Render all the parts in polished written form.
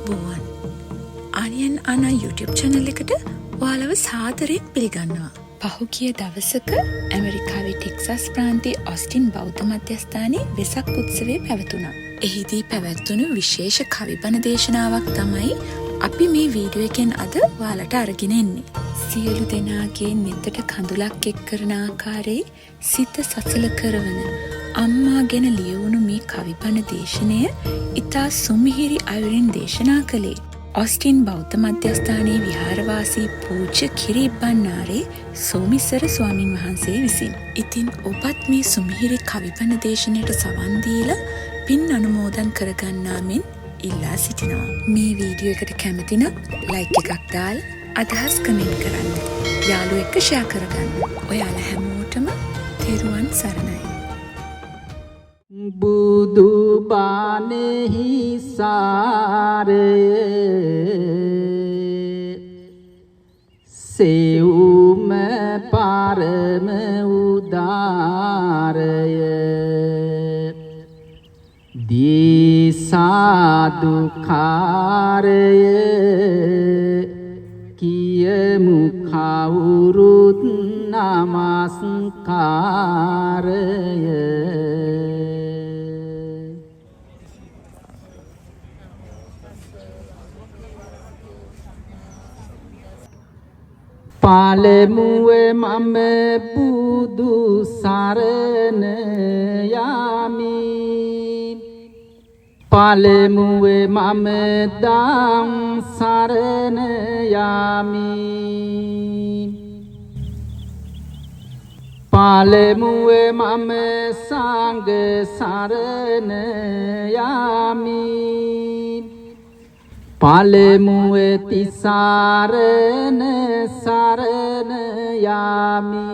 ආයුබෝවන්. ආනියන් ආනා YouTube channel එකට ඔයාලව සාදරයෙන් පිළිගන්නවා. පහුගිය දවසක ඇමරිකාවේ ටෙක්සස් ප්‍රාන්තයේ ඔස්ටින් බෞද්ධ මධ්‍යස්ථානයේ වෙසක් උත්සවය පැවතුණා. එහිදී පැවැත්වුණු විශේෂ කවිබණ දේශනාවක් තමයි අපි මේ වීඩියෝ එකෙන් අද ඔයාලට අරගෙන එන්නේ. සියලු දෙනාගේ නිතට කඳුලක් එක් කරන ආකාරයේ සිත සසල කරවන අම්මා ගැන ලියවුණු මේ කවිබණ දේශනය ඉතා සුමිහිරි අයුරින් දේශනා කළේ ඔස්ටින් බෞද්ධ මධ්‍යස්ථානයේ විහාරවාසී පූජ්‍ය කිරිබ්බන්නාරේ සෝමිසර ස්වාමින් වහන්සේ විසින්. ඉතින් ඔබත් මේ සුමිහිරි කවිබණ දේශනයට සවන් දීලා පින් අනුමෝදන් කරගන්නා මෙන් ඉල්ලා සිටිනවා. මේ වීඩියෝ එකට කැමති නම් ලයික් එකක් දාලා අදහස් කමෙන්ට් කරන්න. යාළුවෝ එක්ක ෂෙයා කරගන්න. ඔයාලා හැමෝටම තෙරුවන් සරණයි. බුදු බණෙහි සාරය සෙව්ම පරම උදාරය දීසාදුකාරය කියමු කවුරුත් නමස්කාරය. පළමුවේ මම බුදු සරණ යමි. පළමුවේ මම දම් සරණ යමි. පළමුවේ මම සංඝ සරණ යමි. පළමුවේ තිසරණ සරණ යමි.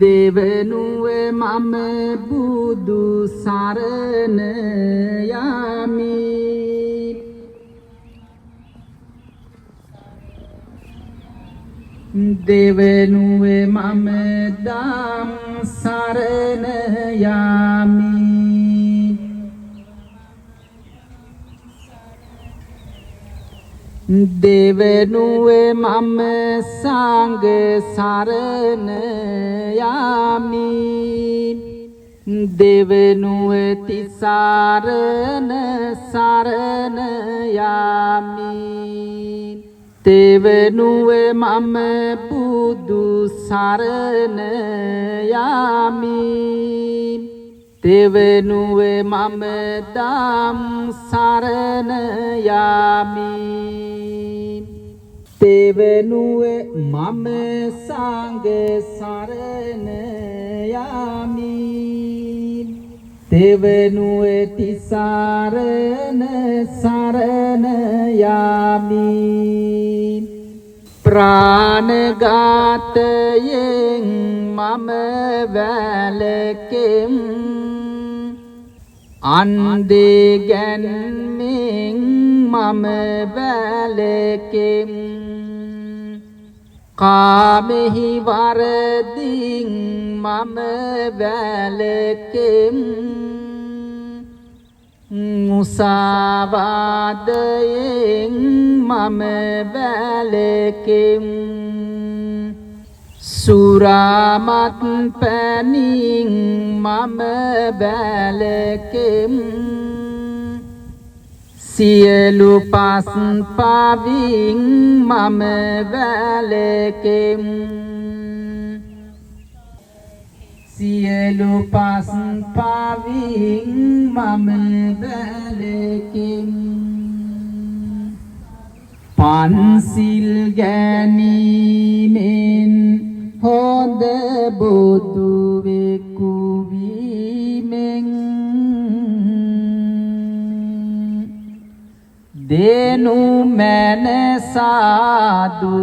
දෙවනුවේ මම බුදු සරණ යමි. දෙවනුවේ මම දම් සරණ යමි. දෙවනුවේ මම සංඝ සරණ යමි. දෙවනුවේ තිසරණ සරණ යමි. දෙවනුවේ මම බුදු සරණ යමි. දෙවනුවේ මම දම් සරණ යමි. දෙවනුවේ මම සංඝ සරණ යමි. දෙවනුවේ තිසරණ සරණ යමි. ප්‍රාණඝාතයෙන් මම වැළකෙම්. අන්දේ ගැන්මෙන් මම වැළකෙම්. කාමෙහි වරදින් මම වැළකෙම්. මුසාවාදයෙන් මම වැළකෙම්. සුරාමත් පැනින් මම වැළකෙම්. සියලු පස් පවින් මම වැළකෙම්. සියලු පස් පවින් මම වැළකෙම්. පන්සිල් ගැනීමෙන් හොඳ බුදුවෙකු වීමෙන් දෙනු මැන සාදුනාදය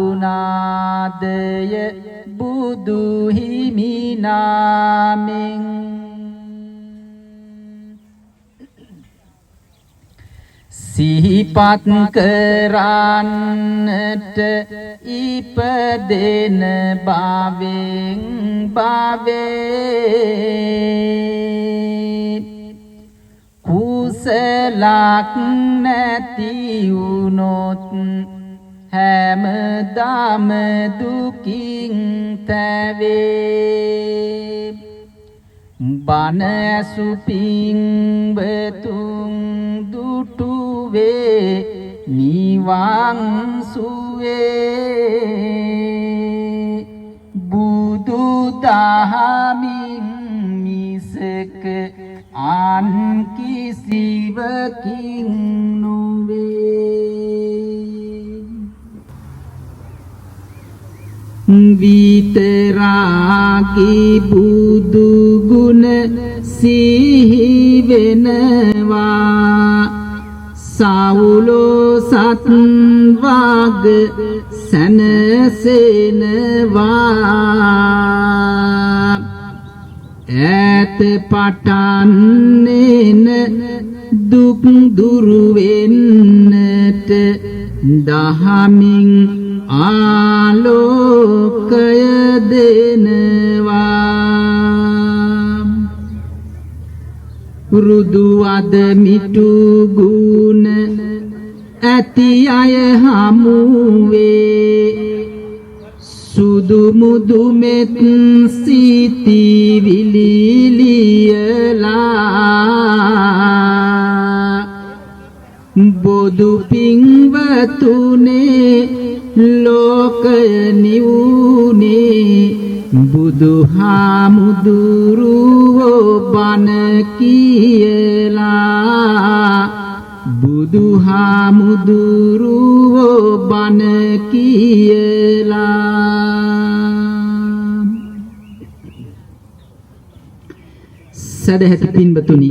බුදු හිමි නාමෙන්. සිහිපත් කරන්නට ඉපදෙන භවෙන් භවේ කුස කුසලක් නැති වුනොත් හැමදාම දුකින් තැවේ බණ ඇසු පින්වතුන් දුටුවේ නිවන් සුවේ බුදු දහමින් මිසක අන් කිසිවකින් නොවේ විතරාගී බුදු ගුණ සිහි වෙනවා සවුලෝ සත් වාග සැනසෙනවා ඈත පටන්නේන දුක් දුරු වෙන්නට දහමින් ආලෝකය දෙනවා රුදු අද මිටු ගුණ ඇති අය හමුවේ සුදු මුදු මෙත් සිති විලිලියලා බොදු පින්වතුනේ ලෝකය නිවුනේ බුදුහාමුදුරුවෝ බණ කියලා බුදුහාමුදුරුවෝ බණ කියලා සදහැති පින්වතුනි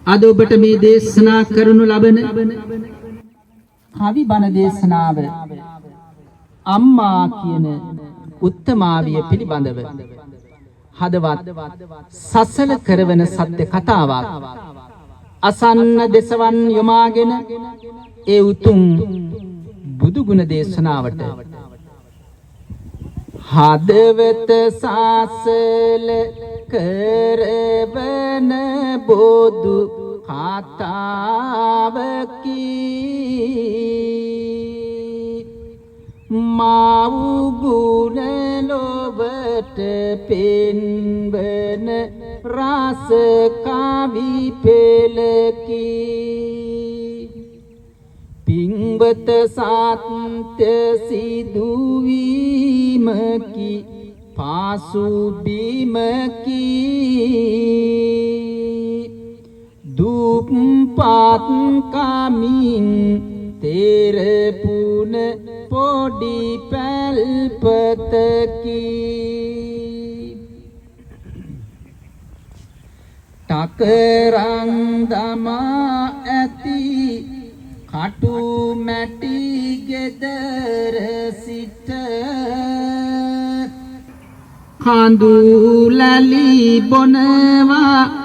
අද ඔබට මේ දේශනා කරනු ලබන කවි බණ දේශනාව අම්මා කියන උත්තමාවිය පිළිබඳව හදවත් සසල කරවන සත්‍ය කතාවක් අසන්න දෙසවන් යොමාගෙන ඒ උතුම් බුදු ගුණ දේශනාවට හදවත සාසල කරවන බොදු කතාවකි මාවුගුණ ලොවට පෙන්වන රස කවි පෙළකි පින්වත සත්‍ය සිදුවීමකි පාසුබිමකි දුප්පත් කමින් තෙරපුන පොඩි පැල්පතකි ටකරන් දමා ඇති කටු මැටි ගෙදර සිට කඳුලලි බොනවා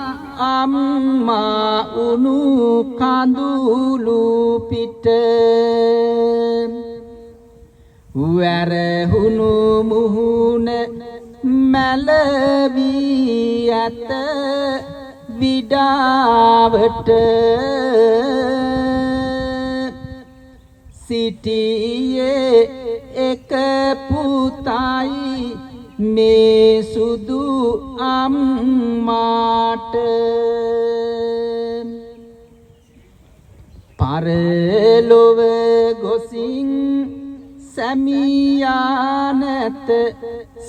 අම්මා උණු කඳුළු පිට වැරහුණු මුහුණ මැලවී ඇත විඩාවට සිටියේ එක පුතයි මේ සුදු අම්මාට පරලොව ගොසින් සැමියා නැත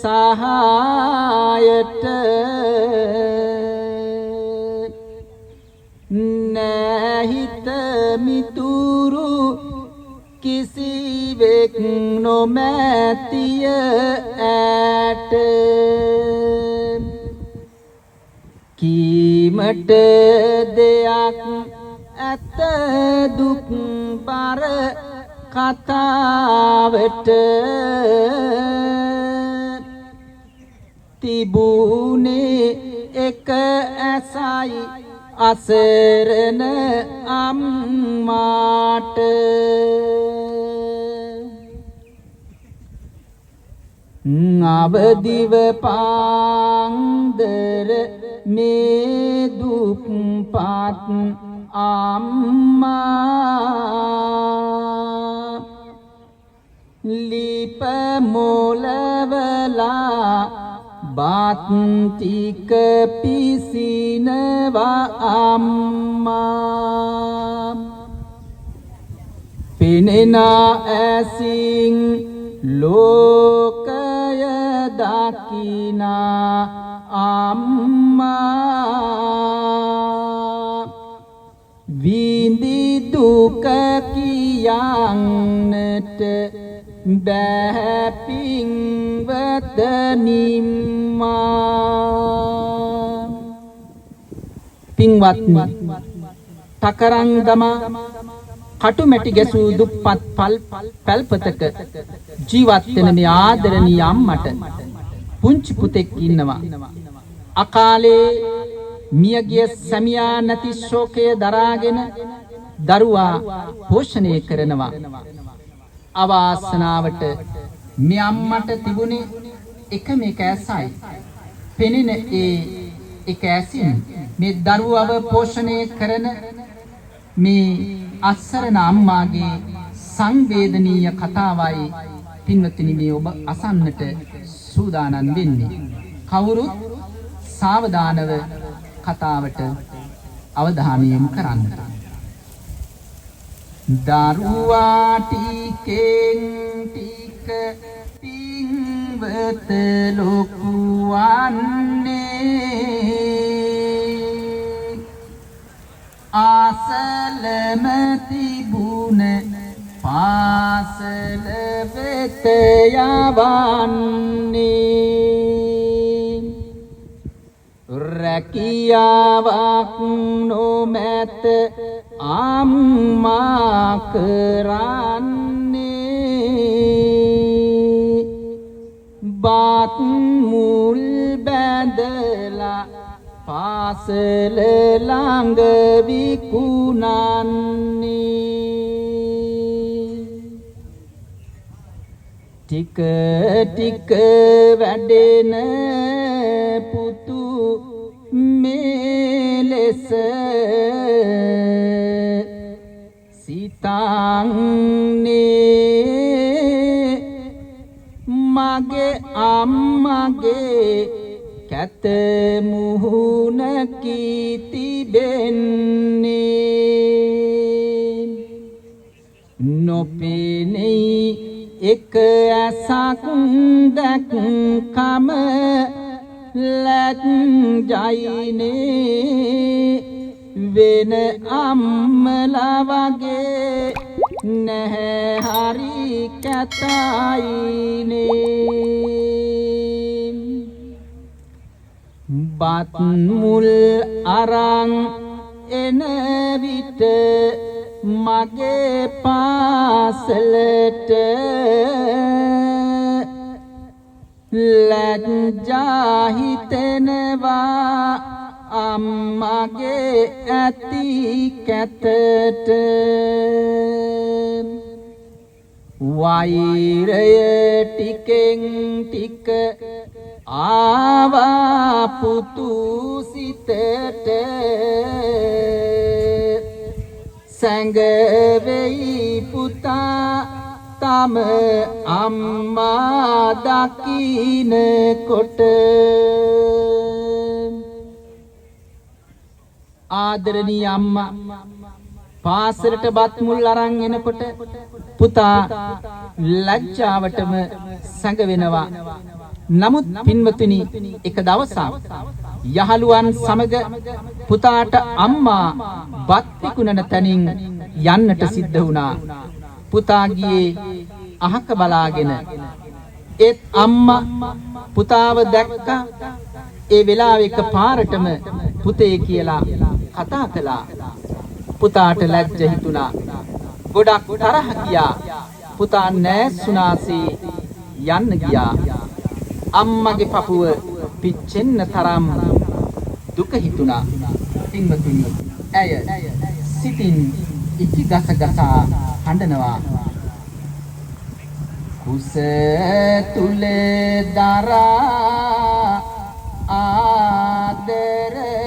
සහායට නැහිත මිතුරු කිසිවෙක් නොමැතිය ඇට කීමට දෙයක් ඇත දුක් බර කතාවට තිබුණේ එක ඇසයි අසරණ අම්මාට අවදිව පාන්දර මේ දුක් පාත් අම්මා ලිප මොලවලා බත් ටික පිසිනවා අම්මා පෙනෙන ඇසින් ලෝකය දකිනා අම්මා විඳි දුක කියන්නට බැහැ පින්වත නිම්මා පින්වත්නි තකරන් දමා කටුමැටි ගැසූ දුප්පත් පැල්පතක ජීවත් වෙන මේ ආදරණීය අම්මට පුංචි පුතෙක් ඉන්නවා. අකාලේ මියගිය සැමියා නැති ශෝකය දරාගෙන දරුවා පෝෂණය කරනවා. අවාසනාවට මේ අම්මට තිබුණේ එකම එක ඇසයි. පෙනෙන ඒ එක ඇසින් මේ දරුවව පෝෂණය කරන මේ අස්සරණ අම්මාගේ සංවේදනීය කතාවයි පින්වත්නි මේ ඔබ අසන්නට සූදානම් වෙන්නේ. කවුරුත් සාවධානව කතාවට අවධානය යොමු කරන්න. දරුවා ටිකෙන් ටික පින්වත ලොකු වන්නේ ආසලම තිබුණ පාසල වෙත යවන්නේ රැකියාවක් නොමැත අම්මා කරන්නේ බත් මුල් බැඳලා පාසල ළඟ විකුණන්නේ ටික ටික වැඩෙන පුතු මේ ලෙස සිතන්නේ මගේ අම්මගේ කැත මුහුණ කීතිබෙන්නේ නොපෙනෙයි එක ඇසක් දැක්කම ලැජ්ජයිනේ වෙන අම්මලා වගේ නැහැ හරි කැතයිනේ බත් මුල් අරන් එන විට මගේ පාසලට ලැජ්ජා හිතෙනවා අම්මගේ ඇති කැතට වෛරය ටිකෙන් ටික ආවා පුතු සිතට සැඟවෙයි පුතා තම අම්මා දකින්නකොට ආදරණීය අම්මා පාසලට බත් මුල් අරන් එනකොට පුතා ලැජ්ජාවටම සැඟවෙනවා. නමුත් පින්වතුනි එක දවසක් යහළුවන් සමග පුතාට අම්මා බත් විකුණන තැනින් යන්නට සිද්ධ වුණා. පුතා ගියේ අහක බලාගෙන. ඒත් අම්මා පුතාව දැක්කා. ඒ වෙලාවෙ එක පාරටම පුතේ කියලා කතා කළා. පුතාට ලැජ්ජ හිතුණා. ගොඩක් තරහ ගියා. පුතා නෑසුනාසේ යන්න ගියා. අම්මගේ පපුව පිච්චෙන්න තරම් දුක හිතුණා. පින්වතුනි, ඇය සිතින් ඉති ගසගසා හඬනවා. කුස තුල දරා ආදරේ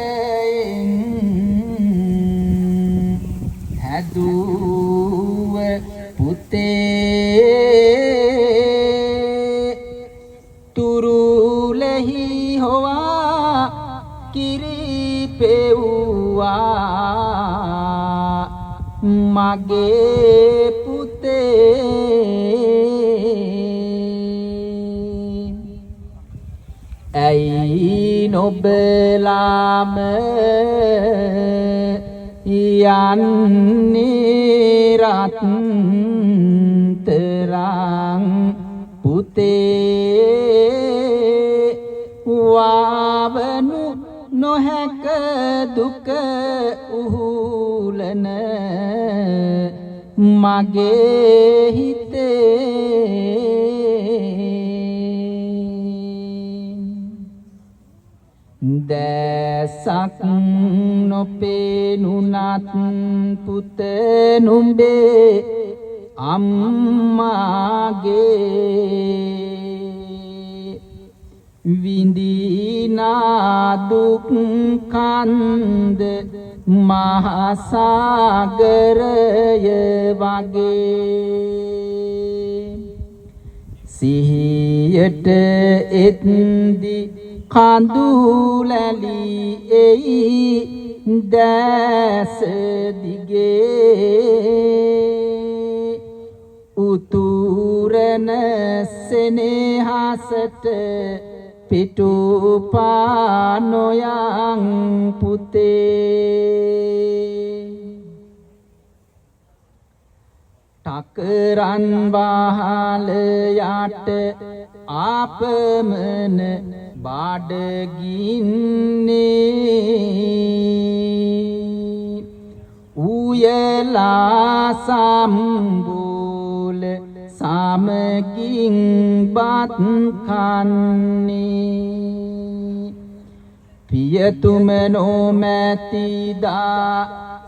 පෙව්වා මගේ පුතේ ඇයි නොබලාම යන්නේ රත්තරන් පුතේ වාවනු නොහැක දුක උහුලන මගේ හිතේ දැසක් නොපෙනුනත් පුත නුඹේ අම්මාගේ විඳිනා දුක් කන්ද මහසාගරය වගේ සිහියට එත්දි කඳුලැලි එයි දැස දිගේ උතුරන සෙනෙහසට පිටුපා නොයන් පුතේ ටකරන් වහල යට ආපමන බඩගින්නේ උයලා සම්බෝල සමගින් බත් කන්නේ පියතුම නොමැතිදා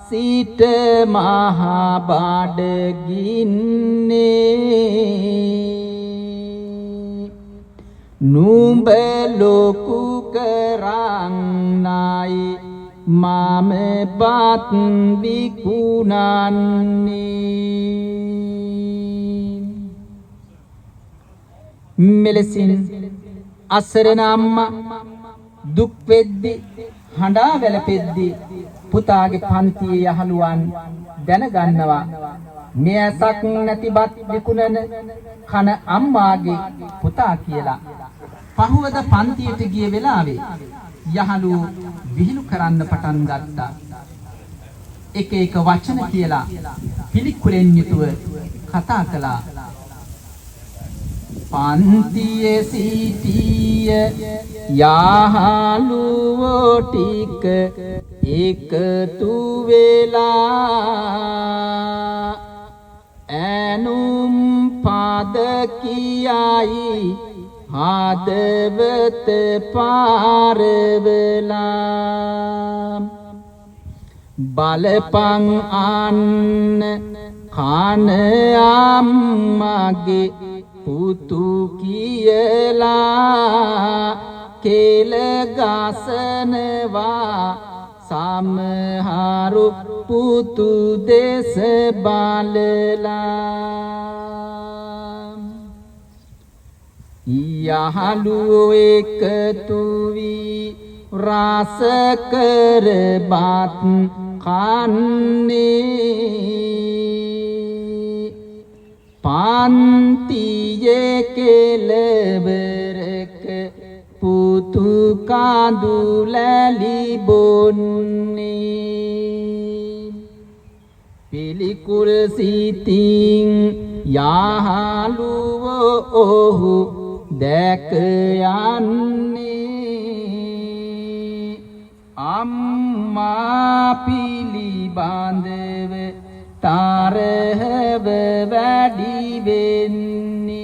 සිට මහා බඩගින්නේ නුඹ ලොකු කරන්නයි මම බත් විකුණන්නේ මෙලෙසින් අසරණ අම්මා දුක් වෙද්දි හඬා වැළපෙද්දි පුතාගේ පන්තියේ යහළුවන් දැනගන්නවා මෙය සක් නැති බත් විකුණන කන අම්මාගේ පුතා කියලා පහවද පන්තියට ගිය වෙලාවේ යහළු විහිළු කරන්න පටන් ගත්තා එක එක වචන කියලා පිළිකුලෙන් යුතුව කතා කළා පන්තියේ සිටිය යහළුවෝ ටික එකතු වෙලා ඇනුම් පද කියයි හදවත පාරවලා බලපං අන්න කන අම්මගේ පුතු කියලා කෙල ගසනවා සමහරු පුතු දෙස බලලා යහළුවෝ එකතු වී රස කර බත් කන්නේ පන්තියේ කෙළවරක පුතු කඳුලැලි බොන්නේ පිළිකුල් සිතින් යහළුවෝ ඔහු දැක යන්නේ අම්මා පිළිබඳව තරහව වැඩි වෙන්නේ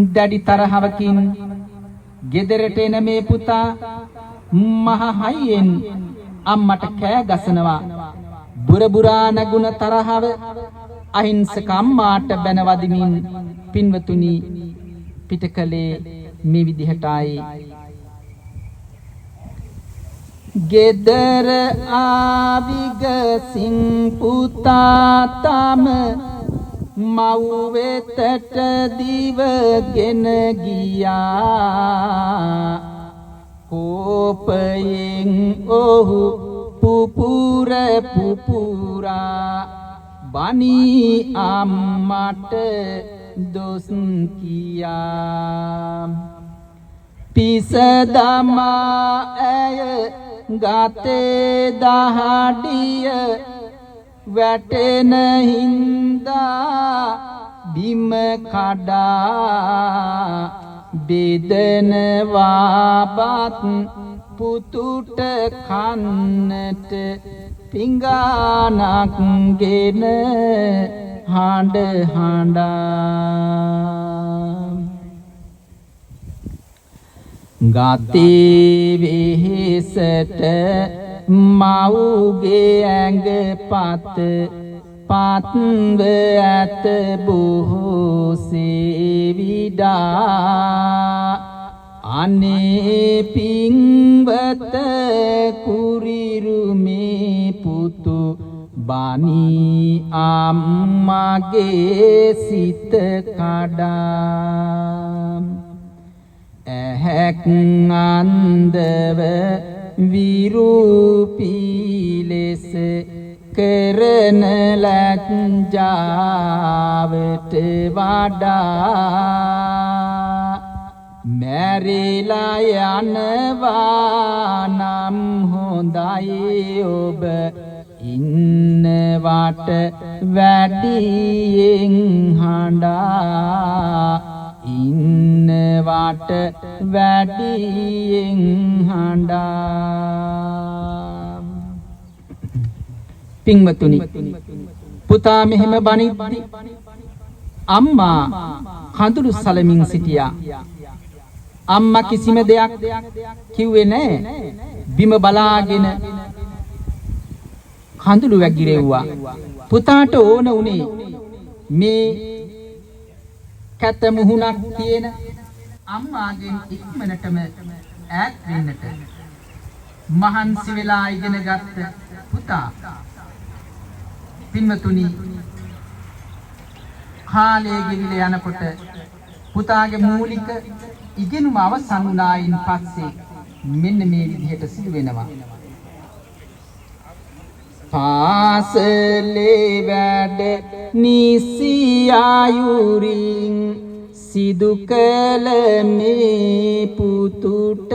දැඩි තරහවකින් ගෙදරට එන මේ පුතා මහ හයියෙන් අම්මට කෑ ගසනවා බුරබුරා නැගුණ තරහව අහිංසක අම්මාට බැනවදිමින් පින්වතුනි පිටකලේ මේ විදිහටයි ගෙදර ආවිගසින් පුතා තම මව් වෙතට දිවගෙන ගියා කෝපයෙන් ඔහු පුපුර පුපුරා බනී අම්මට දොස් කියා පිස දමා ඇය ගතේ දහඩිය වැටෙන හින්දා බිම කඩා බෙදනවාපත් පුතුට කන්නට පිඟානක් ගෙන හඬ හඬා ගතේ වෙහෙසට මව්ගේ ඇඟ පත්ව ඇත බොහෝසේ විඩා අනේ පින්වත කුරිරු මේ පුතු බනී අම්මගේ සිත කඩා ඇහැක් අන්දව විරූපී ලෙස කරන ලැජ්ජාවට වඩා මැරිලා යනවා නම් හොඳයි ඔබ ඉන්නවට වැඩියෙන් හඬා ඉන්නවට වැඩියෙන් හඬා පින්වතුනි පුතා මෙහෙම බනිද්දි අම්මා කඳුළු සලමින් සිටියා අම්මා කිසිම දෙයක් කිව්වේ නැහැ බිම බලාගෙන කඳුළු වැගිරෙව්වා පුතාට ඕන උනේ මේ කැත මුහුණක් තියෙන අම්මාගෙන් ඉක්මනටම ඈත් වෙන්නට මහන්සි වෙලා ඉගෙන ගත්ත පුතා පින්වතුනි කාලය ගෙවිලා යනකොට පුතාගේ මූලික ඉගෙනුම අවසන් වුණායින් පස්සේ මෙන්න මේ විදිහට සිදු වෙනවා පාසලේ වැඩ නිසි ආයුරින් සිදු කළ මේ පුතුට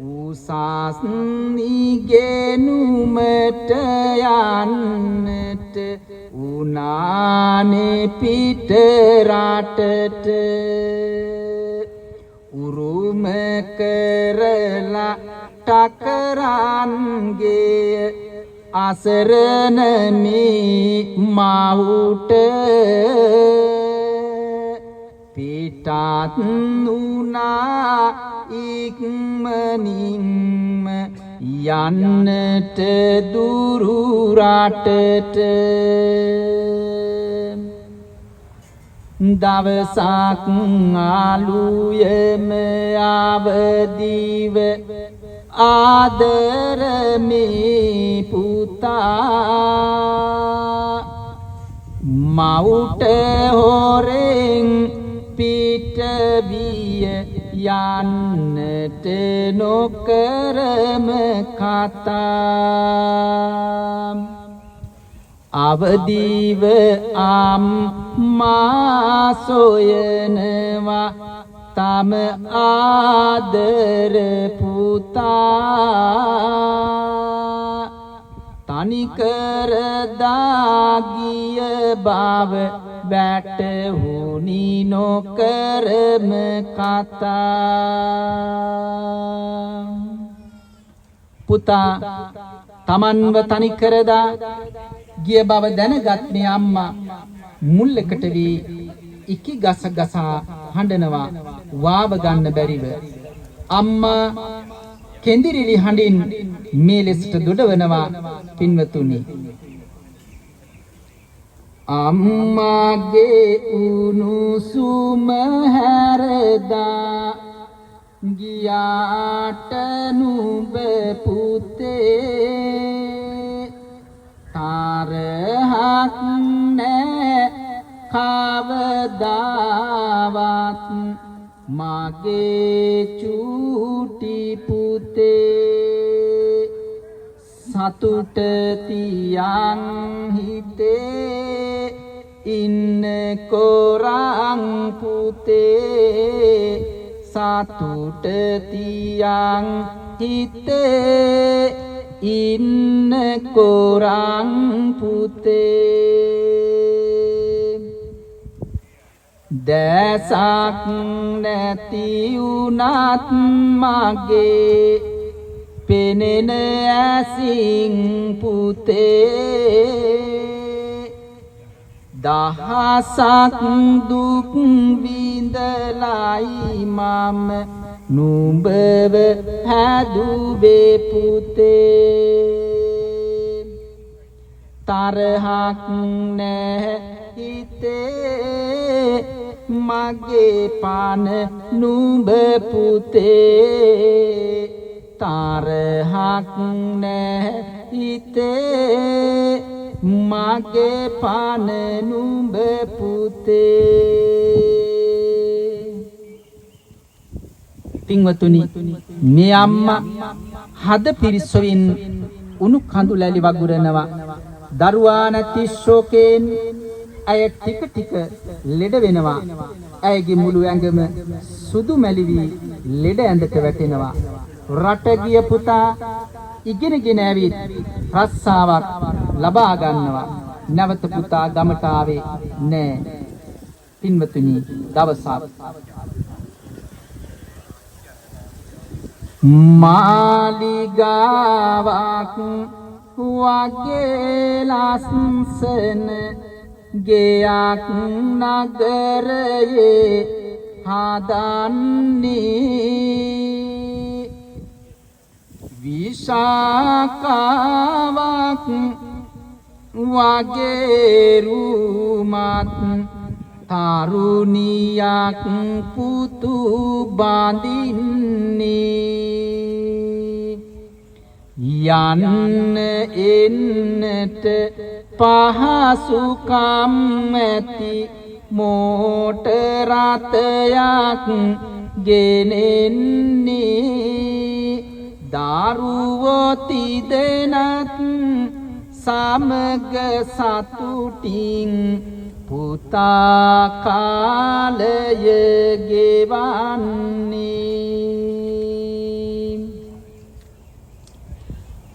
උසස් ඉගෙනුමට යන්නට උනානේ පිට රටට උරුම කරලා ටකරන්ගේ අසරණ මේ මවුට පිටත් නුනා ඉක්මනින්ම යන්නට දුරු රටට දවසක් ආලුයම අවදිව ආදර මේ පුතා මවුට හොරෙන් පිට විය යන්නට නොකරම කතා අවදිව අම්මා සොයනවා තම ආදර පුතා තනිකර දාගිය බව වැටහුණි නොකරම කතා පුතා තමන්ව තනිකර දා ගිය බව දැනගත් මේ අම්මා මුල්ලකට වී ඉකි ගස ගසා හඬනවා වාව ගන්න බැරිව අම්මා කෙඳිරිලි හඬින් මේ ලෙසට දොඩවනවා පින්වතුනි අම්මාගේ උණුසුම හැරදා ගියාට නුඹ පුතේ තාර කවදාවත් මගේ චූටි පුතේ සතුට තියන් හිතේ ඉන්න කොරන් පුතේ සතුට තියන් හිතේ ඉන්න කොරන් පුතේ දැසක් නැති උනත් මගේ පෙනෙන ඇසින් පුතේ දහසක් දුක් විඳලයි මම නුඹව හැදුවේ පුතේ තරහක් නැහැ හිතේ මගේ පන නුඹ පුතේ තරහක් නැහැ හිතේ මගේ පන නුඹ පුතේ පින්වතුනි මේ අම්මා හද පිරිසොවින් උණු කඳු ලැලි වගුරනවා දරුවා නැති ශෝකයෙන් ඇය ටික ටික ලෙඩ වෙනවා ඇයගේ මුළු ඇඟම සුදු මැලි වී ලෙඩ ඇඳට වැටෙනවා රට ගිය පුතා ඉගෙනගෙන ඇවිත් රස්සාවක් ලබා ගන්නවා නැවත පුතා ගමට ආවේ නෑ පින්වතුනි දවසක් මාලිගාවක් වගේ ලස්සන ගෙයක් නගරයේ හදන්නේ විශාකාවක් වගේ රුමත් තරුණියක් පුතු බඳින්නේ යන්න එන්නට පහසුකම් ඇති මෝටර් රථයක් ගෙනෙන්නේ දරුවෝ තිදෙනත් සමග සතුටින් පුතා කාලය ගෙවන්නේ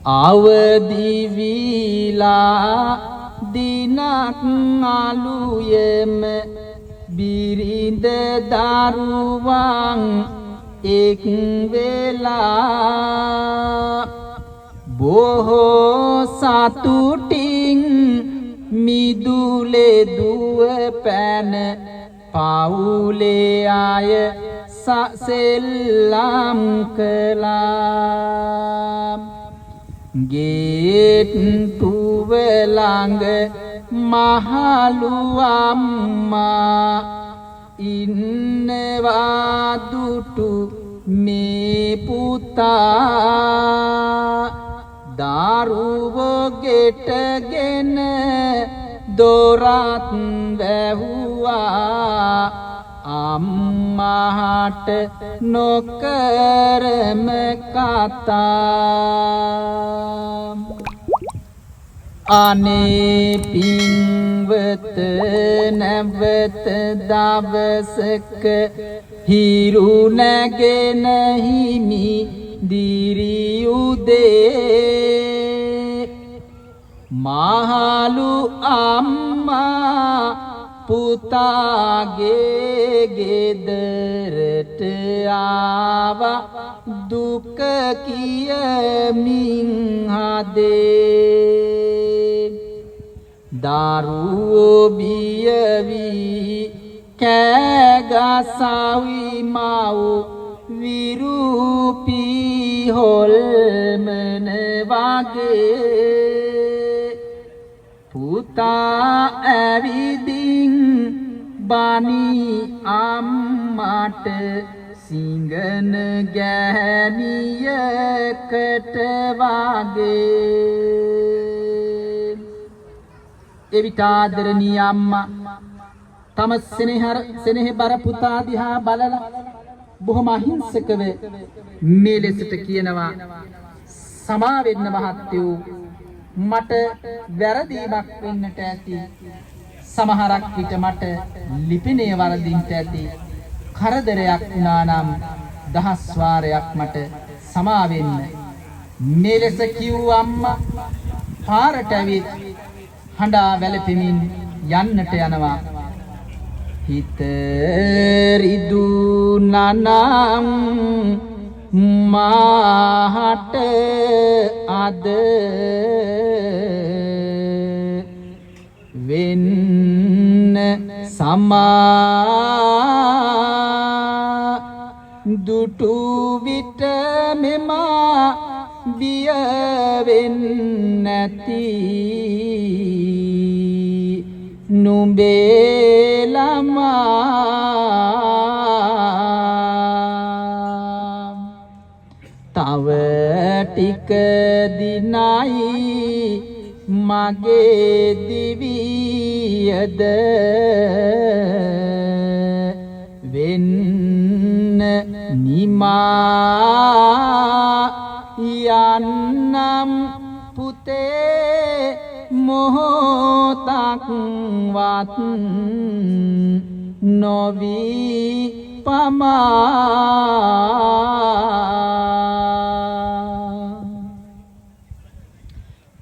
අවදි වීලා දිනක් අලුයම බිරිඳ දරුවන් එක් වෙලා බොහෝ සතුටින් මිදුලේ දුව පැන පවුලේ අය සෙල්ලම් කළා ගේට්ටුව ළඟ මහලු අම්මා ඉන්නවා දුටු මේ පුතා දරුවෝ ගෙටගෙන දොරත් වැහුවා අම්මාට නොකරම කතා අනේ පින්වත නැවත දවසක හිරු නැගෙන හිමි දිරි උදේ මහලු අම්මා පුතාගේ ගෙදරට ආවා දුක කියමින් හදේ දරුවෝ බිය වී කෑගසවි මව් විරූපී හොල්මන වගේ පුතා ඇවිදින් බනි අම්මට සිංගන ගැහණියකට වගේ එවිට ආදරණීය අම්මා තම සෙනෙහ බර පුතා දිහා බලලා බොහොම අහිංසකව මේ ලෙසට කියනවා සමා වෙන්න මහත්තයෝ මට වැරදීමක් වෙන්නට ඇති සමහරක් විට මට ලිපිනේ වරදින්ට ඇති කරදරයක් වුණා නම් දහස් වාරයක් මට සමා වෙන්න මේ ලෙස කිව් අම්මා පාරට ඇවිත් හඬා වැළපෙමින් යන්නට යනවා හිත රිදුනනම් මාහට අද වෙන්න සමා දුටු විට මෙමා බිය වෙන්නේ නැති නුඹේ ළමා තව ටික දිනයි මගේ දිවියද වෙන්න නිමා යන්නම් පුතේ මොහොතක්වත් නොවී පමා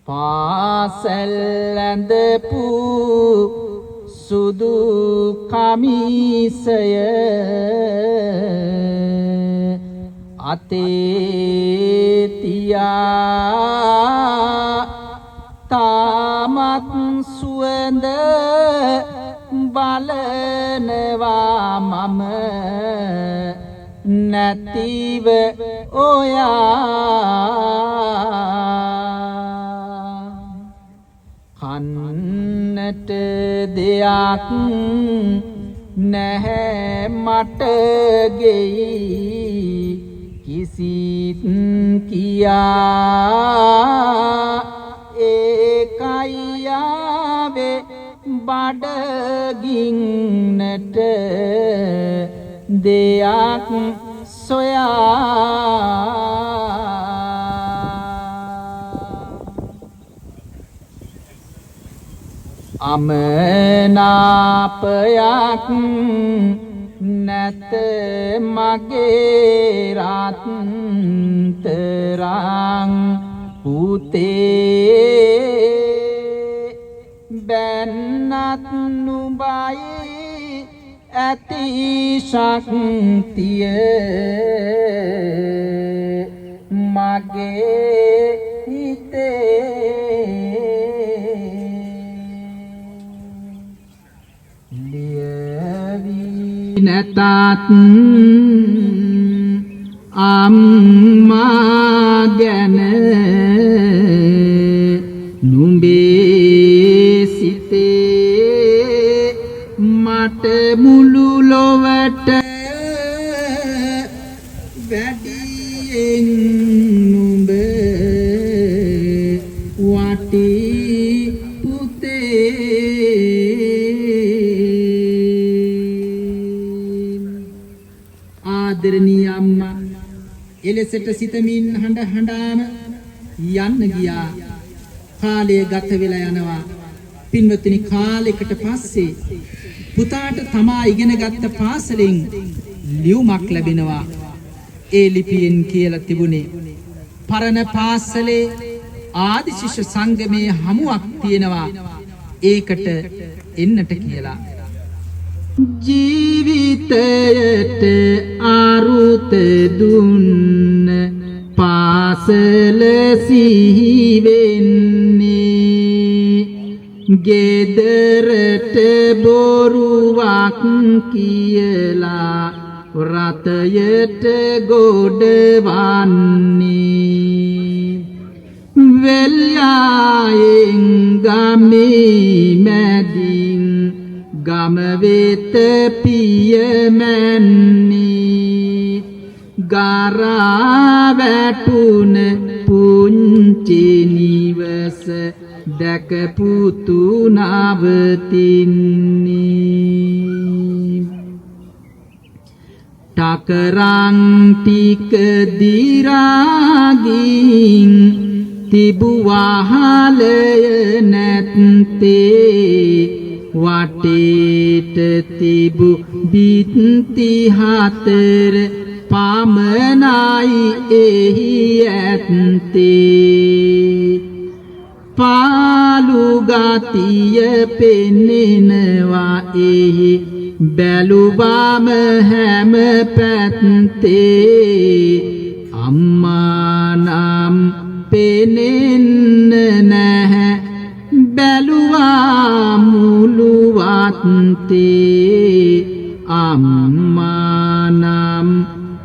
පාසල් ඇඳපු සුදු කමිසය අතේ තියා තාමත් සුවඳ බලනවා මම නැතිව ඔයා කන්නට දෙයක් නැහැ මට ගෙයි කිසිත් කියා ඒකයි ආවේ බඩගින්නට දෙයක් සොයා අමනාපයක් නැත මගේ රත්තරන් පුතේ බැන්නත් නුඹයි ඇති ශක්තිය මගේ හිතේ ලියවි නැතත් අම්මා ගැන නුඹේ සිතේ මට මුළු ලොවට වැඩියෙන් නුඹ වටි පුතේ ආදරණීය අම්මා එලෙසට සිතමින් හඬාම යන්න ගියා කාලය ගත වෙලා යනවා පින්වත්නි කාලයකට පස්සේ පුතාට තමා ඉගෙන ගත්ත පාසලෙන් ලියුමක් ලැබෙනවා ඒ ලිපියෙන් කියලා තිබුණේ පරණ පාසලේ ආදි ශිෂ්‍ය සංගමයේ හමුවක් තියෙනවා ඒකට එන්නට කියලා ජීවිතයට අරුත දුන්න පාසල සිහි වෙන්නේ ගෙදරට බොරුවක් කියලා රතයට ගොඩවන්නේ වෙල්යායෙන් ගමේ මැදින් ගම වෙත පියමැන්නේ ගරා වැටුන පුංචි නිවස දැකපු තුනවතින්නේ ටකරං ටික දිරාගින් තිබු වහලය නැත්තේ වටේට තිබු බිත්ති හතර පමණයි එහි ඇත්තේ පාලු ගතිය පෙනෙනවා එහි බැලුවාම හැම පැත්තේ අම්මා නම් පෙනෙන්න නැහැ බැලුවා මුළු වත්තේ අම්මා නම්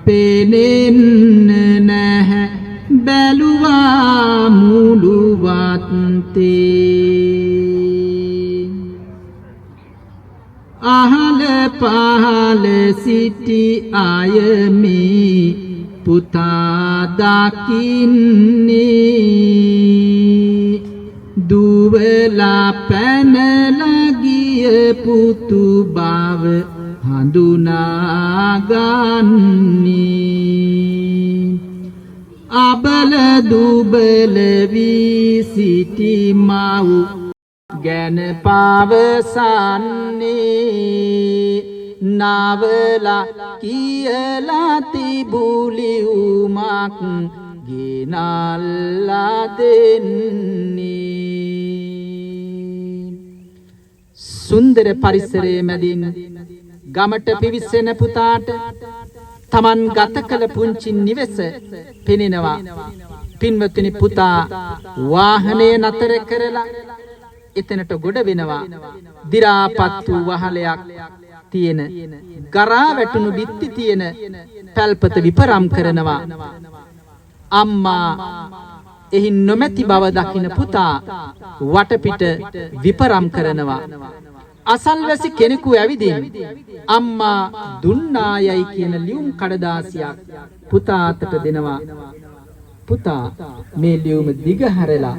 පෙනෙන්න නැහැ බැලුවා මුළු වත්තේ අහල පහල සිටි අය මේ පුතා දකින්නේ දුවලා පැනලා ගිය පුතු බව හඳුනාගන්නේ අබල දුබල වී සිටි මව් ගැන පවසන්නේ නවලා කියලා තිබුලිවුමක් ගෙනල්ලා දෙන්නේ සුන්දර පරිසරයේ මැදින් ගමට පිවිසෙන පුතාට තමන් ගත කළ පුංචි නිවෙස පෙනෙනවා පින්වත්නි පුතා වාහනේ නතර කරලා එතනට ගොඩ වෙනවා දි รา පත් වූ වහලයක් තියෙන ගරා වැටුණු බිත්ති තියෙන පැල්පත විපරම් කරනවා අම්මා එහි නොමැති බව දකින පුතා වටපිට විපරම් කරනවා අසල්වැසි කෙනෙකු ඇවිදින් අම්මා දුන්නායයි කියන ලියුම් කඩදාසියක් පුතා අතට දෙනවා පුතා මේ ලියුම දිගහැරලා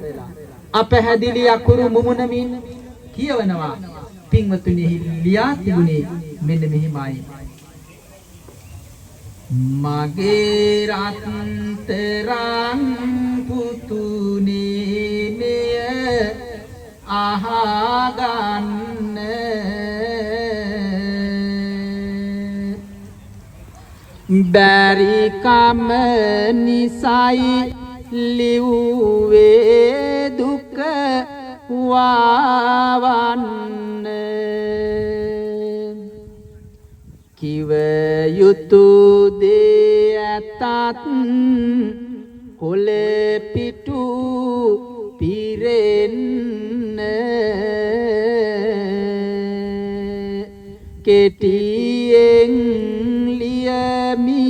අපහැදිලි අකුරු මුමුණමින් කියවනවා පින්වතුනි ලියා තිබුණේ මෙන්න මෙහිමයි මගේ රත්තරන් පුතුනේ මෙය අහගන්න බැරි කම නිසයි ලිව්වේ දුක වවන්න කිව යුතු දේ ඇතත් කොළ පිටු පිරෙන්න කෙටියෙන් ලියමි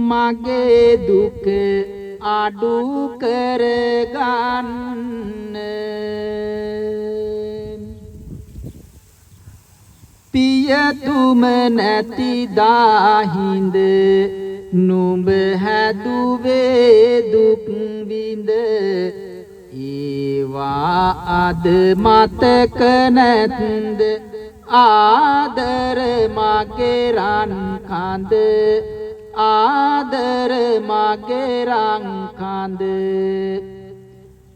මගේ දුක අඩු කරගන්න පියතුම නැති දාහිඳ නුඹ හැදුවේ දුක් විඳ ඒවා අද මතක නැත්ද ආදර මගේ රන් කඳ ආදර මගේ රන් කඳ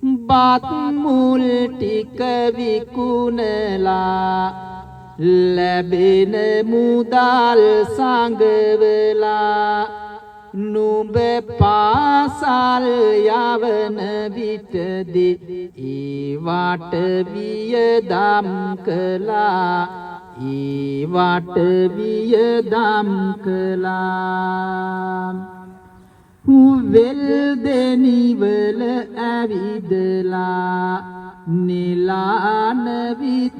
බත් මුල් ටික විකුණලා ලැබෙන මුදල් සංගවලා නුඹ පාසල් යවන විටදී ඒවට වියදම් කළා ඒවට වියදම් කළා වෙල් දෙනිවල ඇවිදලා නිලාන විත්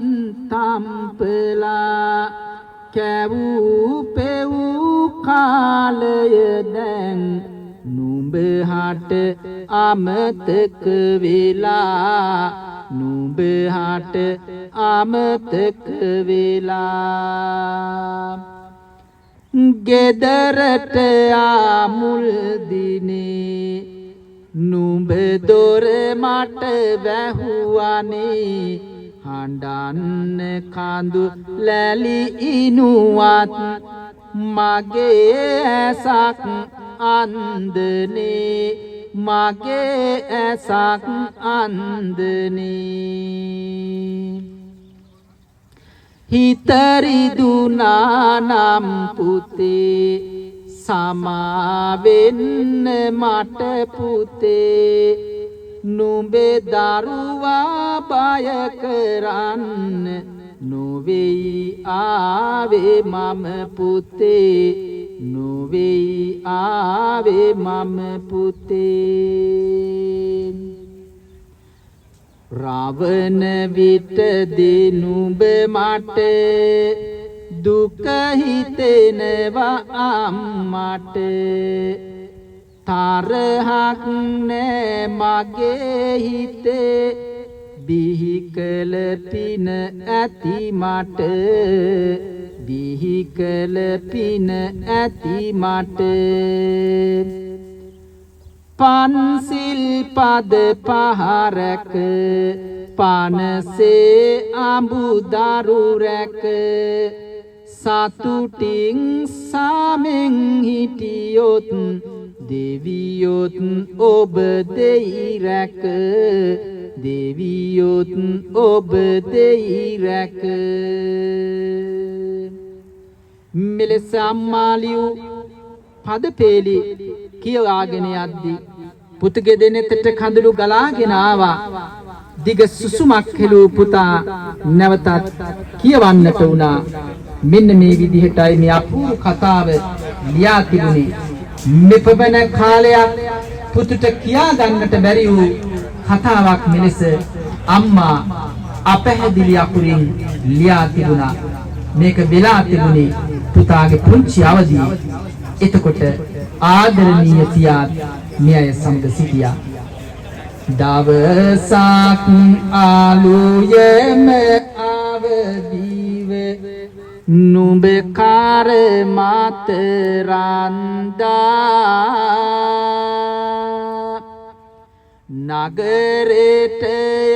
තම්පලා කැවූ පෙවූ කාලය දැන් නුඹ හට අමතක වෙලා නුඹ හට අමතක වෙලා ගෙදරට ආමුල් දිනේ නුඹ දොර මට වැහුවනේ හඬන්න කඳු ලැලි ඉනුවත් මගේ ඇසක් අන්දනේ මගේ ඇසක් අන්දනේ හිතරිදුනා නම් පුතේ සමාවෙන්න මට පුතේ නුඹේ දරුවා බය කරන්න නොවේයි ආවේ මම පුතේ නොවේයි ආවේ මම පුතේ රාවණ විට දිනුඹ මට දුක හිතෙනවා අම්මට තරහක් නෑ මගේ හිතේ බිහි කළ පින ඇති මට බිහි කළ පින ඇති මට පන්සිල් පද පහරක පනසේ අඹුදරු රැක සතුටින් සාමෙන් හිටියොත් දෙවියොත් ඔබ දෙයි රැක දෙවියොත් ඔබ දෙයි රැක මෙලෙස අම්මාලියු පද පෙළි කියවාගෙන යද්දී පුතුගේ දෙනෙතට කඳුළු ගලාගෙන ආවා දිග සුසුමක් හෙළූ පුතා නැවතත් කියවන්නට වුණා මෙන්න මේ විදිහටයි මේ අපූර්ව කතාව ලියා තිබුණේ මෙපමණ කාලයක් පුතුට කියා ගන්නට බැරි වූ කතාවක් මෙලෙස අම්මා අපැහැදිලි අකුරින් ලියා තිබුණා මේක වෙලා තිබුණේ පුතාගේ පුංචි අවදියේ එතකොට ආදරණීය පියා මෙය සමග සිටියා දවසක් ආලුයම අවදීව නුඹ කාර මත රන්දා නගරයට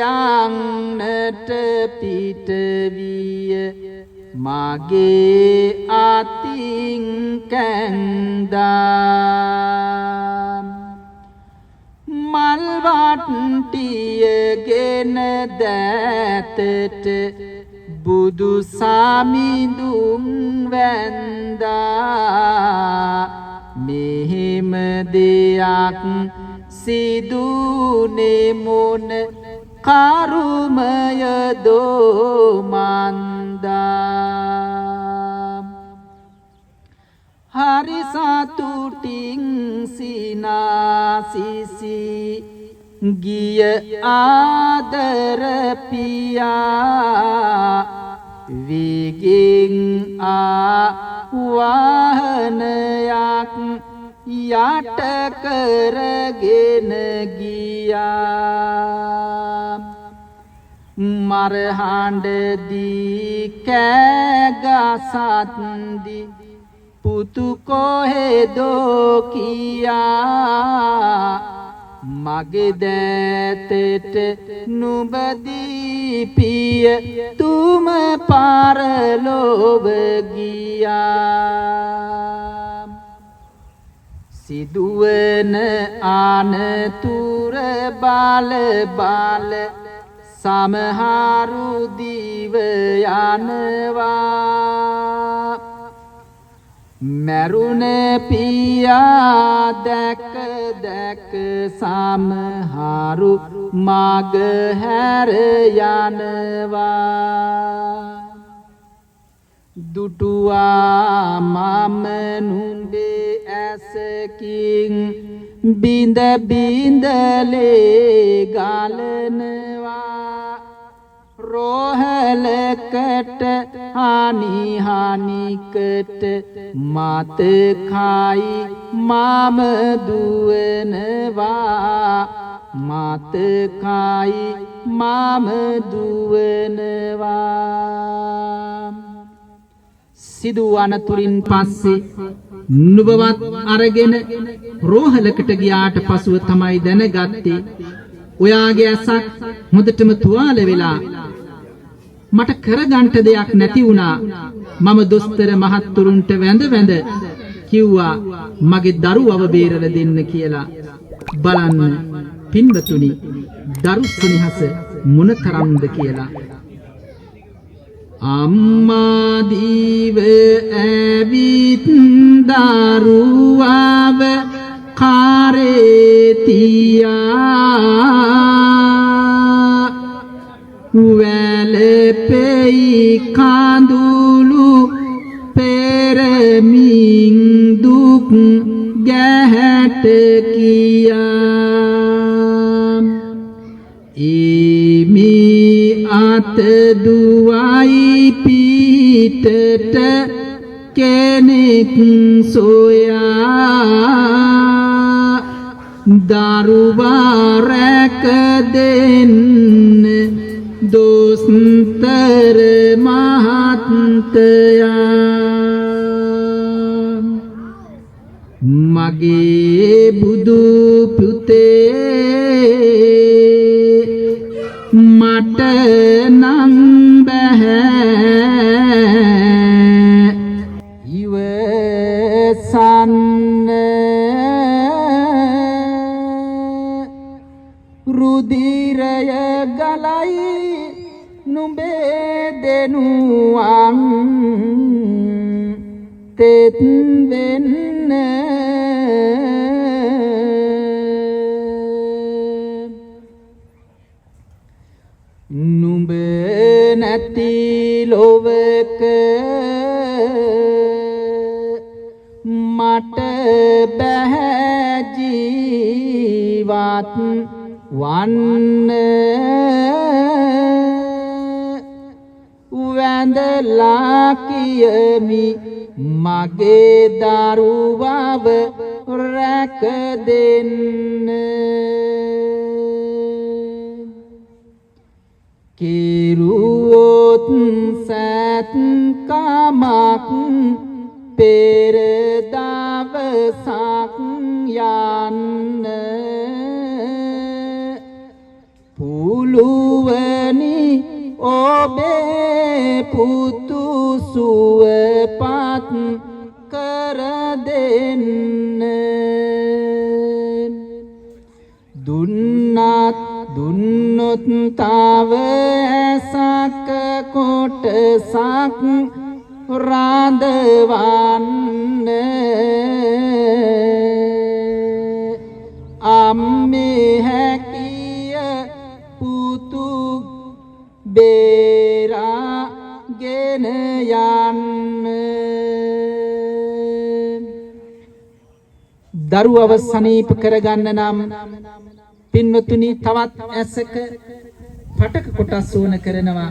යන්නට පිට විය මගේ අතින් කැන්දා මල් වට්ටියගෙන දැතට බුදු සමිඳුන් වැන්දා මෙහෙම දෙයක් සිදුනේ මොන කරුමය දෝමන්දා හරි සතුටින් සිනාසිසි ගිය ආදර පියා වේගෙන් ආවාහනයක් යට කරගෙන ගියා මරහඬදී කෑගසත්දි පුතු කොහෙදෝ කියා මගේ දෑතට නුඹදී පිය තුම පරලොව ගියා සිදුවන අනතුර බල බල සමහරු දිව යනවා මරුණ පියා දැක දැක සමහරු මග හැර යනවා දුටුවා මම නුඹේ ඇසකින් බිඳ බිඳලේ ගලනවා රෝහලකට හානි හානිකට මතකයි මම දුවනවා මතකයි මම දුවනවා සිදු අනතුරින් පස්සේ නුඹවත් අරගෙන රෝහලකට ගියාට පසුව තමයි දැනගත්තේ ඔයාගේ ඇසක් හොඳටම තුවාල වෙලා මට කරගන්න දෙයක් නැති වුණා. මම දොස්තර මහත්තුරුන්ට වැඳ කිව්වා මගේ දරුවව බේරලා දෙන්න කියලා. බලන්න පින්වතුනි දරු සෙනෙහස මොනතරම්ද කියලා. අම්මා දීව ඇවිත් දරුවව කාරේ තියා වැළපෙයි කඳුළු පෙරමින් දුක් ගැහැට කියා ඊමි අත දුවයි පිටට කෙනෙක් සොයා දරුවා රැක දෙන්න දොස්තර මහත්තයා මගේ බුදු පුතේ මට නම් බෑ ඉවසන්න රුධිරය ගලයි නුඹේ දෙනුවන් තෙත් වෙන්න නුඹ නැති ලොවක මට බෑ ජීවත් වන්න වැඳලා කියමි මගේ දරුවව රැක දෙන්න කිරුවොත් සැත් කමක් පෙර දවසක් යන්න පුළුවනි ඔබේ පුතු සුවපත් කර දෙන්න දුන්නොත් තව ඇසක කොටසක් රඳවන්න අම්මේ හැකිය පුතු බේරාගෙන යන්න දරුවව සනීප කරගන්න නම් පින්වතුනි තවත් ඇසක පටක කොටස් ඕන කරනවා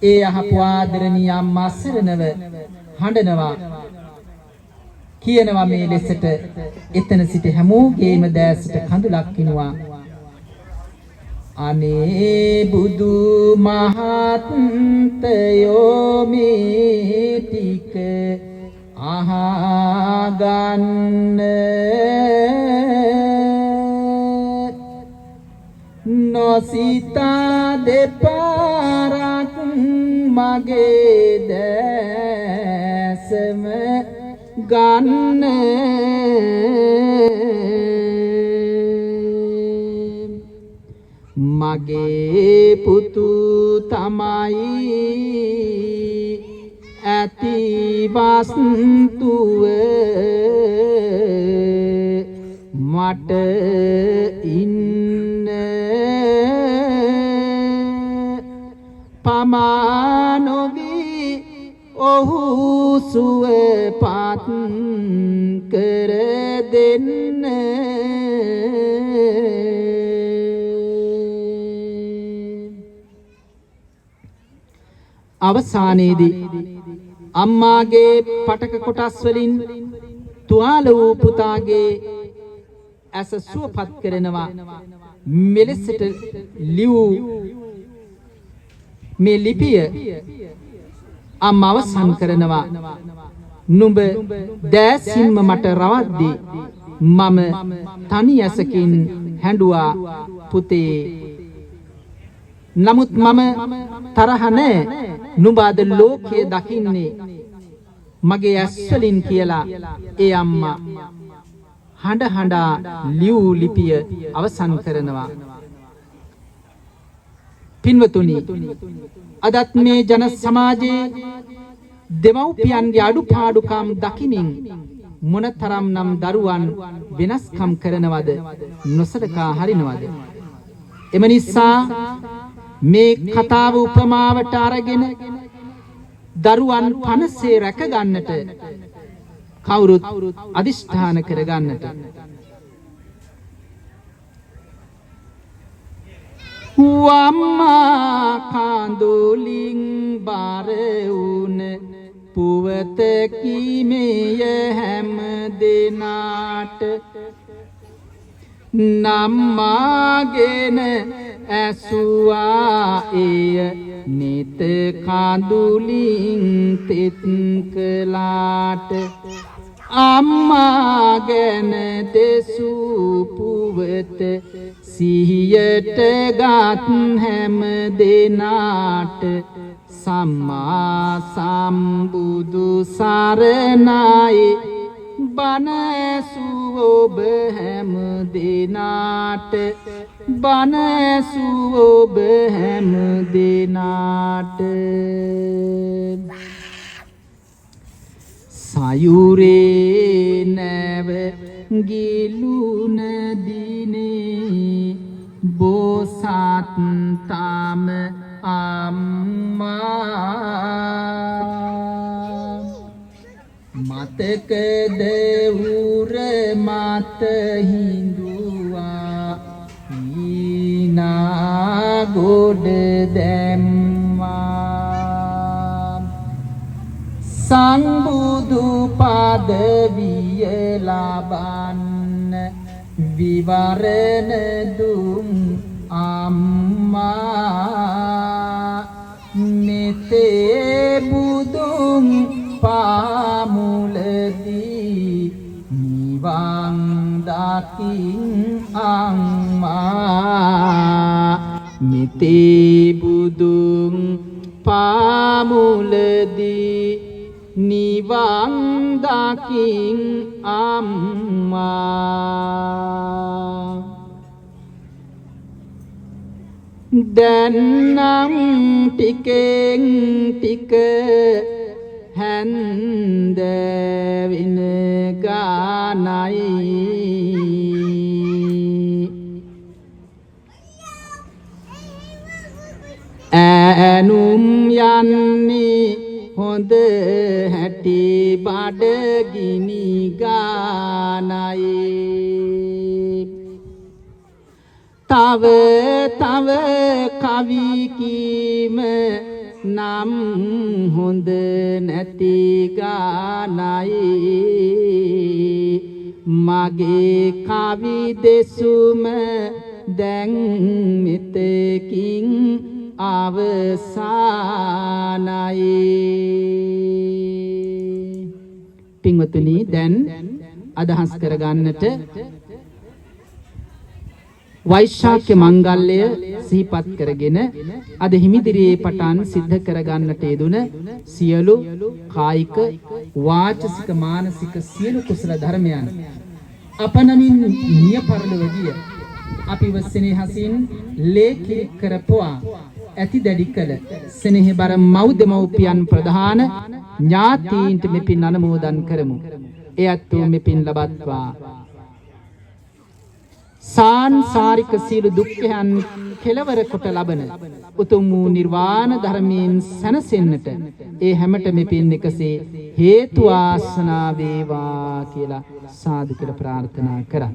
ඒ අහපු ආදරණීය අම්මා සරණව හඬනවා කියනවා මේ ලෙසට එතන සිට හැමෝගේම දැසට කඳුලක් කිනවා අනේ බුදු මහත්තයෝ මේ ටික අහගන්න නොසිතා දෙපාරක් මගේ දැසම ගන්න මගේ පුතු තමයි ඇති වස්තුව මට ඉන්න පමානොවි ඔහු සුවපත් කර දෙන්න අවසානයේදී අම්මාගේ පටක කොටස් වලින් තුවාල වූ පුතාගේ ඇස සුවපත් කරනවා මෙලෙසට ලියූ මේ ලිපිය අම්මා අවසන් කරනවා නුඹ දැසින්ම මට රවද්දී මම තනි ඇසකින් හැඬුවා පුතේ නමුත් මම තරහ නැහැ. නුඹ අද ලෝකයේ දකින්නේ මගේ ඇස්වලින් කියලා ඒ අම්මා හඬ හඬා ලියූ ලිපිය අවසන් කරනවා. පින්වතුනි, අදත් මේ ජන සමාජයේ දෙමව්පියන්ගේ අඩුපාඩුකම් දකිමින් මොනතරම් නම් දරුවන් වෙනස්කම් කරනවද, නොසලකා හරිනවද? එම නිසා මේ කතාව උපමාවට අරගෙන දරුවන් පනසේ රැක ගන්නට කවුරුත් අදිෂ්ඨාන කර ගන්නට. වම්මා කාඳුලින් බර වුණ පුවත කීමේය හැම දෙනාට නම්මාගෙන ඇසුවා එය නිත කාඳුලින් තෙත් කළාට අම්මා ගැන දෙසූ පුවත සිහියට ගත් හැම දෙනාට සම්මා සම්බුදු සරණයි බණ ඇසූ ඔබ හැම දෙනාට බණ ඇසූ ඔබ හැම දෙනාට සයුරේ නැව ගිලුන දිනේ බෝසත් තාම අම්මා මතකද උර මත හිඳුවා ඊනා ගොඩ දැම්මා සංබුදු පදවිය ලබන්න විවරණ දුම් අම්මා මෙතේ බුදුන් පාමුලදී නිවන් දකින් අම්මා මෙතේ බුදුන් පාමුලදී නිවන් දකින් අම්මා දැන්නම් ටිකෙන් ටික හැන්ද වින ගානයි ඈනුම් යන්නේ හොඳ හැටි බඩගිනි ගානයි තව තව කවි කීම නම් හොඳ නැති ගානයි මගේ කවි දෙසුම දැන් මෙතකින් අවසානයි පින්වතුනි දැන් අදහස් කරගන්නට වෛශාඛ්‍ය මංගල්‍යය සිහිපත් කරගෙන අද හිමිදිරියේ පටන් සිද්ධ කරගන්නට යෙදුන සියලු කායික වාචසික මානසික සියලු කුසල ධර්මයන් අපනමින් නිය පරලොව ගිය අපිව සෙනෙහසින් ලේඛි කරපුවා ඇති දැඩි කළ සෙනෙහබර මව් දෙමව්පියන් ප්‍රධාන ඥාතීන්ට මෙපින් අනුමෝදන් කරමු. එයත් වූ මෙපින් ලබත්වා සාංසාරික සියලු දුක්ඛයන් කෙලවර කොට ලබන උතුම් වූ නිර්වාණ ධර්මයෙන් සැනසෙන්නට ඒ හැමත මෙපින් එකසේ හේතු ආසනා වේවා කියලා සාදු කියලා ප්‍රාර්ථනා කරා.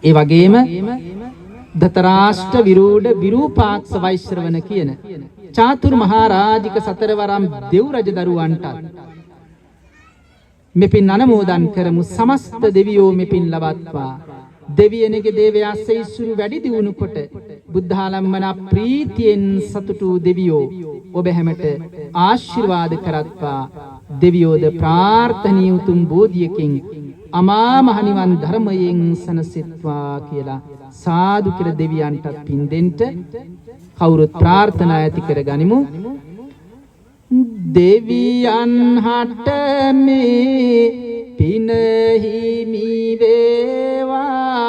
ඒ වගේම දතරාෂ්ට විරූඪ විරූපාක්ෂ වෛශ්‍රවණ කියන චාතුරු මහරජික සතරවරම් දෙව් රජ දරුවන්ට මෙපින් අනුමෝදන් කරමු. සමස්ත දෙවියෝ මෙපින් ලබත්වා දෙවියනගේ දේවයාස ඉසුරු වැඩි දියුණු කොට බුද්ධාලම්මන ප්‍රීතියෙන් සතුටු දෙවියෝ ඔබ හැමට ආශිර්වාද කරත්වා. දෙවියෝද ප්‍රාර්ථනීය උතුම් බෝධියකින් අමා මහ නිවන් ධර්මයෙන් සනසෙත්වා කියලා සාදු කියලා දෙවියන්ටත් පින් දෙන්න කවුරුත් ප්‍රාර්ථනා ඇති කරගනිමු. දෙවියන් හට මේ පින හිමි වේවා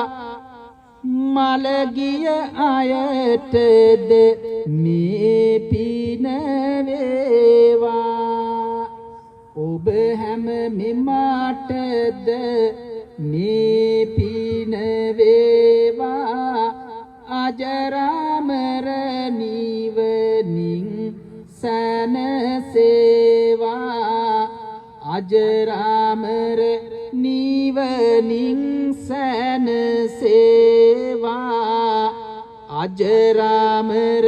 මලගිය අයටද මේ පින වේවා ඔබ හැම මෙමාටද මේ පින වේවා අජරාමර නිවනින් සනසේවා අජරාමර නිවනින් සනසේවා අජරාමර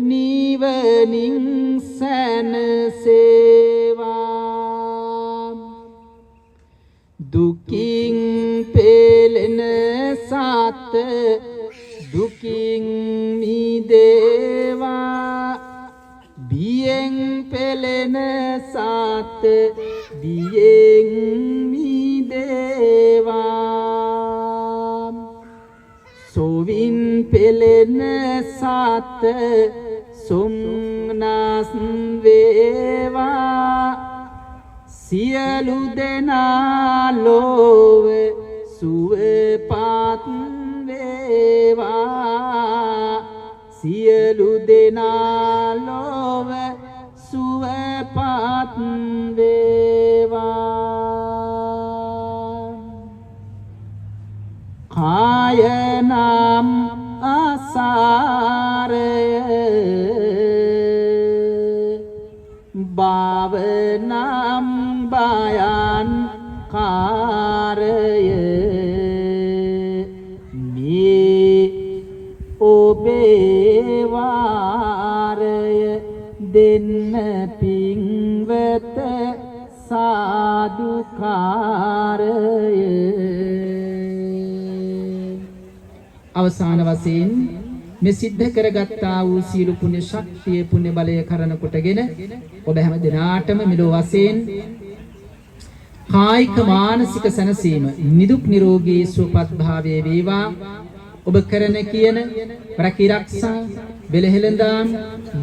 නිවනින් සනසේවා දුකින් පෙළෙන සත දුකින් මිදේවා බියෙන් පෙළෙන සත බියෙන් මිදේවා සොවින් පෙළෙන සත සොම්නස් වේවා සියලු දෙනා ලොව සුවපත් වේවා සියලු දෙනා ලොව සුවපත් වේවා කාය නම් ආසාරය භාවනම් බයං කාරය මේ ඔබේ වාරය දෙන්න පින්වත සාදුකාරය අවසාන වශයෙන් මේ සිද්ධ කරගත්තා වූ සීල පුණ්‍ය ශක්තිය පුණ්‍ය බලය කරන කොටගෙන ඔබ හැම දිනාටම මෙලෝ වශයෙන් කායික මානසික සැනසීම නිදුක් නිරෝගී සුවපත් භාවයේ වේවා ඔබ කරන කියන රැකිරක්ෂා බෙලහෙළඳාම්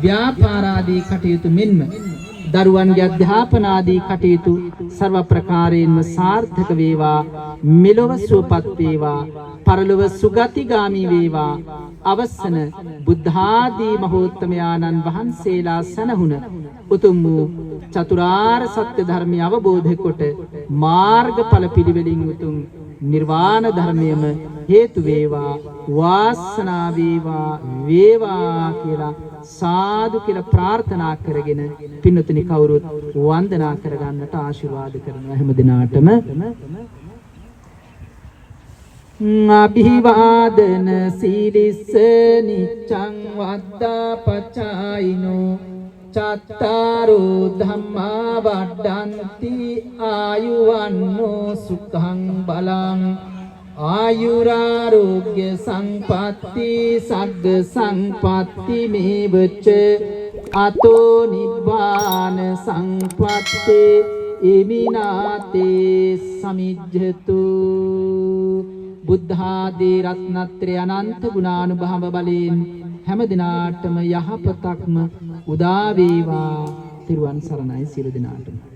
ව්‍යාපාර ආදී කටයුතු මෙන්ම දරුවන්ගේ අධ්‍යාපන ආදී කටයුතු ਸਰව ප්‍රකාරයෙන්ම සාර්ථක වේවා මෙලොව සුවපත් වේවා පරලොව සුගතිගාමි වේවා අවසන බුද්ධාදී මහෝත්තමයාණන් වහන්සේලා සනහුන උතුම් වූ චතුරාර්ය සත්‍ය ධර්මය අවබෝධ කොට මාර්ගඵල පිළිවෙලින් උතුම් නිර්වාණ ධර්මයේම හේතු වේවා වාසනා වේවා වේවා කියලා සාදු කියලා ප්‍රාර්ථනා කරගෙන පින්තුනි කවුරුත් වන්දනා කරගන්නට ආශිර්වාද කරනවා හැම දිනාටම අභිවාදන සීලිස්ස නිච්ඡං වද්දා පචායිනෝ චත්තාරෝ ධම්මා වඩ්ඩන්ති ආයුවන්නෝ සුඛං බලං ආයුරාෝග්‍ය සංපatti සග්ග සංපatti මේවච අතෝ නිබ්බාන සංපatti ඉමිනාතේ සමිජ්ජතු බුද්ධාදී රත්නත්‍රය අනන්ත ගුණානුභව බලයෙන් හැම දිනාටම යහපතක්ම උදා වේවා. තිරුවන් සරණයි සියලු දෙනාටම.